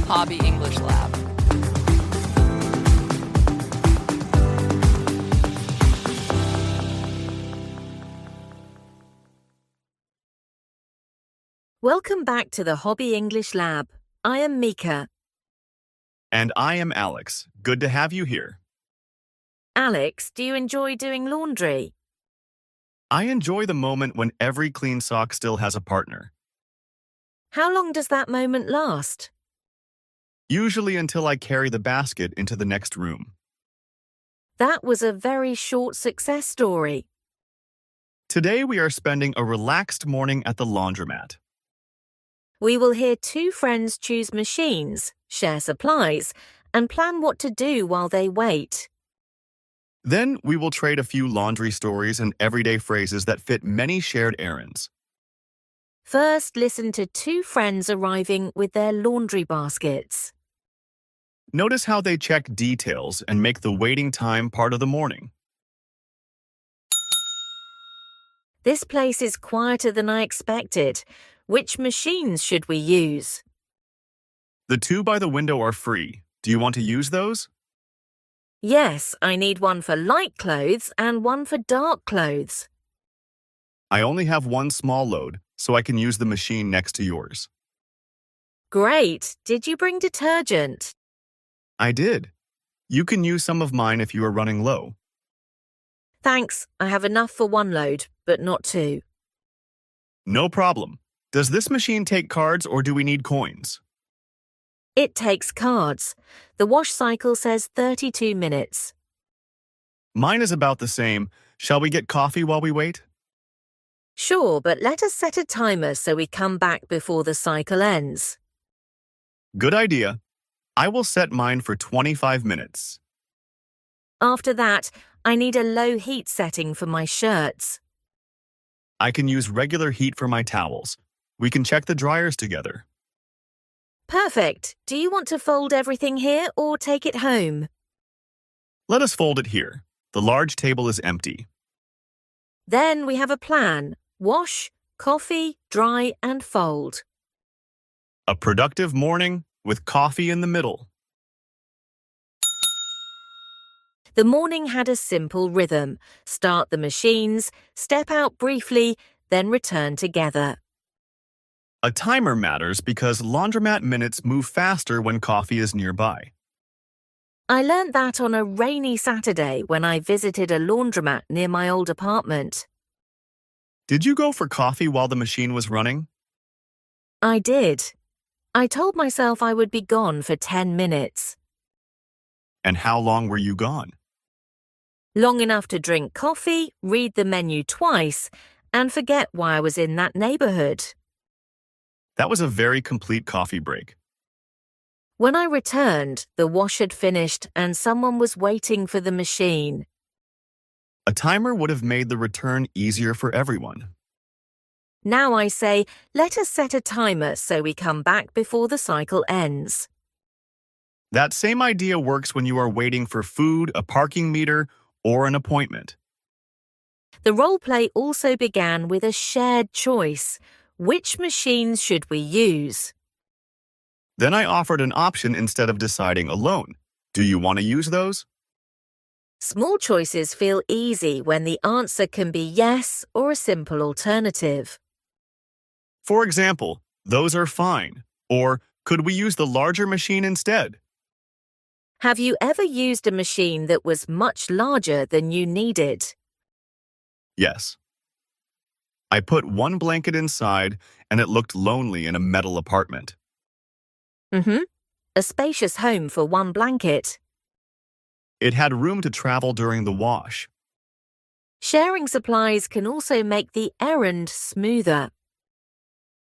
Hobby English Lab. Welcome back to the Hobby English Lab. I am Mika. And I am Alex. Good to have you here. Alex, do you enjoy doing laundry? I enjoy the moment when every clean sock still has a partner. How long does that moment last? Usually until I carry the basket into the next room. That was a very short success story. Today we are spending a relaxed morning at the laundromat. We will hear two friends choose machines, share supplies, and plan what to do while they wait. Then we will trade a few laundry stories and everyday phrases that fit many shared errands. First, listen to two friends arriving with their laundry baskets. Notice how they check details and make the waiting time part of the morning. This place is quieter than I expected. Which machines should we use? The two by the window are free. Do you want to use those? Yes, I need one for light clothes and one for dark clothes. I only have one small load, so I can use the machine next to yours. Great! Did you bring detergent? I did. You can use some of mine if you are running low. Thanks, I have enough for one load, but not two. No problem. Does this machine take cards or do we need coins? It takes cards. The wash cycle says 32 minutes. Mine is about the same. Shall we get coffee while we wait? Sure, but let us set a timer so we come back before the cycle ends. Good idea. I will set mine for 25 minutes. After that, I need a low heat setting for my shirts. I can use regular heat for my towels. We can check the dryers together. Perfect. Do you want to fold everything here or take it home? Let us fold it here. The large table is empty. Then we have a plan. Wash, coffee, dry, and fold. A productive morning with coffee in the middle. The morning had a simple rhythm. Start the machines, step out briefly, then return together. A timer matters because laundromat minutes move faster when coffee is nearby. I learnt that on a rainy Saturday when I visited a laundromat near my old apartment. Did you go for coffee while the machine was running? I did. I told myself I would be gone for 10 minutes. And how long were you gone? Long enough to drink coffee, read the menu twice, and forget why I was in that neighborhood. That was a very complete coffee break. When I returned, the wash had finished and someone was waiting for the machine. A timer would have made the return easier for everyone. Now I say, let us set a timer so we come back before the cycle ends. That same idea works when you are waiting for food, a parking meter, or an appointment. The role play also began with a shared choice. Which machines should we use? Then I offered an option instead of deciding alone. Do you want to use those? Small choices feel easy when the answer can be yes or a simple alternative. For example, those are fine. Or, could we use the larger machine instead? Have you ever used a machine that was much larger than you needed? Yes. I put one blanket inside, and it looked lonely in a metal apartment. A spacious home for one blanket. It had room to travel during the wash. Sharing supplies can also make the errand smoother.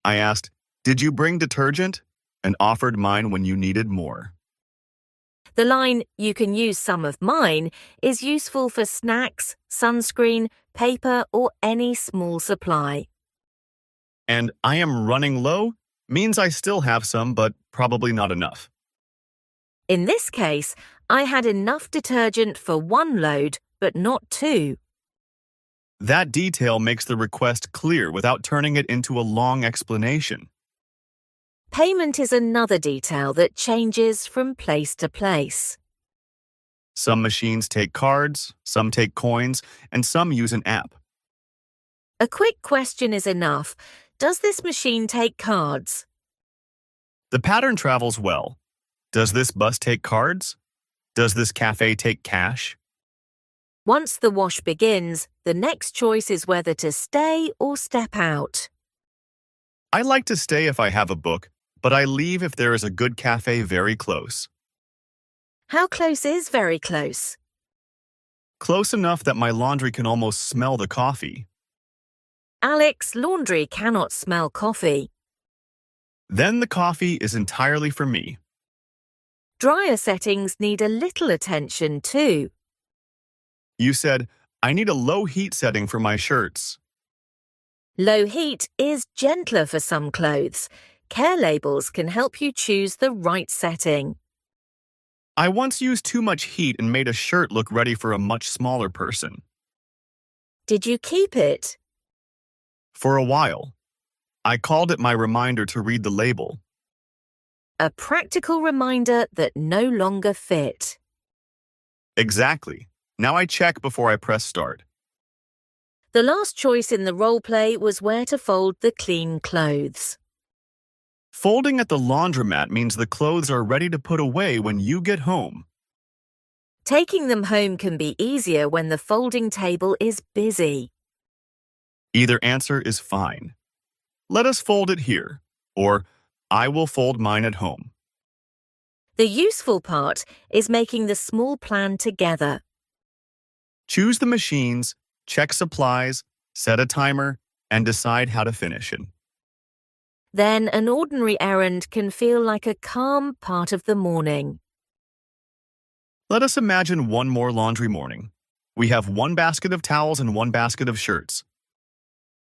I asked, "Did you bring detergent?" and offered mine when you needed more. The line, "You can use some of mine," is useful for snacks, sunscreen, paper, or any small supply. And "I am running low" means I still have some, but probably not enough. In this case, I had enough detergent for one load, but not two. That detail makes the request clear without turning it into a long explanation. Payment is another detail that changes from place to place. Some machines take cards, some take coins, and some use an app. A quick question is enough. Does this machine take cards? The pattern travels well. Does this bus take cards? Does this cafe take cash? Once the wash begins, the next choice is whether to stay or step out. I like to stay if I have a book, but I leave if there is a good cafe very close. How close is very close? Close enough that my laundry can almost smell the coffee. Alex, laundry cannot smell coffee. Then the coffee is entirely for me. Dryer settings need a little attention too. You said, I need a low heat setting for my shirts. Low heat is gentler for some clothes. Care labels can help you choose the right setting. I once used too much heat and made a shirt look ready for a much smaller person. Did you keep it? For a while. I called it my reminder to read the label. A practical reminder that no longer fit. Exactly. Now I check before I press start. The last choice in the role play was where to fold the clean clothes. Folding at the laundromat means the clothes are ready to put away when you get home. Taking them home can be easier when the folding table is busy. Either answer is fine. Let us fold it here, or I will fold mine at home. The useful part is making the small plan together. Choose the machines, check supplies, set a timer, and decide how to finish it. Then an ordinary errand can feel like a calm part of the morning. Let us imagine one more laundry morning. We have one basket of towels and one basket of shirts.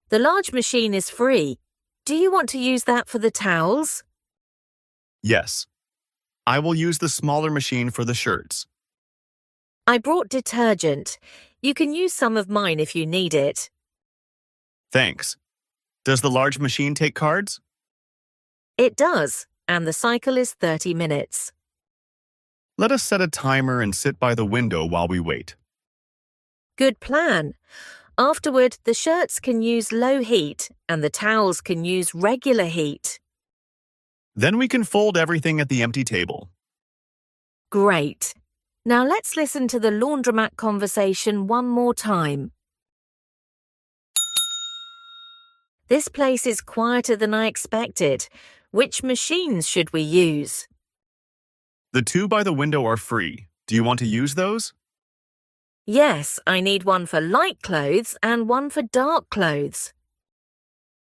The large machine is free. Do you want to use that for the towels? Yes. I will use the smaller machine for the shirts. I brought detergent. You can use some of mine if you need it. Thanks. Does the large machine take cards? It does, and the cycle is 30 minutes. Let us set a timer and sit by the window while we wait. Good plan. Afterward, the shirts can use low heat and the towels can use regular heat. Then we can fold everything at the empty table. Great. Now let's listen to the laundromat conversation one more time. This place is quieter than I expected. Which machines should we use? The two by the window are free. Do you want to use those? Yes, I need one for light clothes and one for dark clothes.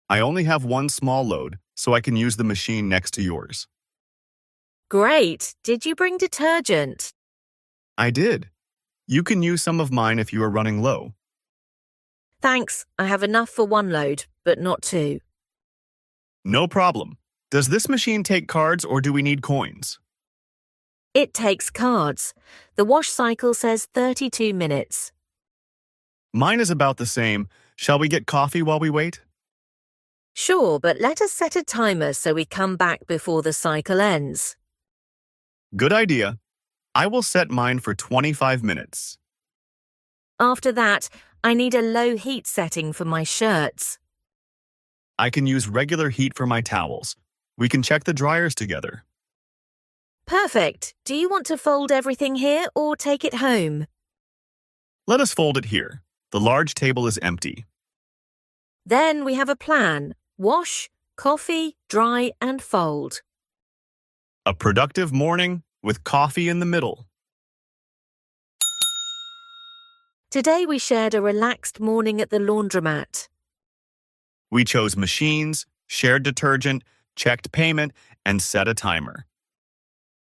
I only have one small load, so I can use the machine next to yours. Great. Did you bring detergent? I did. You can use some of mine if you are running low. Thanks. I have enough for one load, but not two. No problem. Does this machine take cards or do we need coins? It takes cards. The wash cycle says 32 minutes. Mine is about the same. Shall we get coffee while we wait? Sure, but let us set a timer so we come back before the cycle ends. Good idea. I will set mine for 25 minutes. After that, I need a low heat setting for my shirts. I can use regular heat for my towels. We can check the dryers together. Perfect. Do you want to fold everything here or take it home? Let us fold it here. The large table is empty. Then we have a plan. Wash, coffee, dry and fold. A productive morning with coffee in the middle. Today we shared a relaxed morning at the laundromat. We chose machines, shared detergent, checked payment, and set a timer.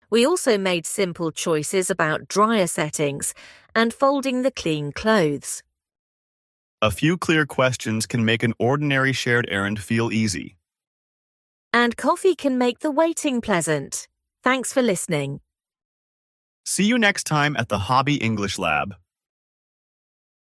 We also made simple choices about dryer settings and folding the clean clothes. A few clear questions can make an ordinary shared errand feel easy. And coffee can make the waiting pleasant. Thanks for listening. See you next time at the Hobby English Lab.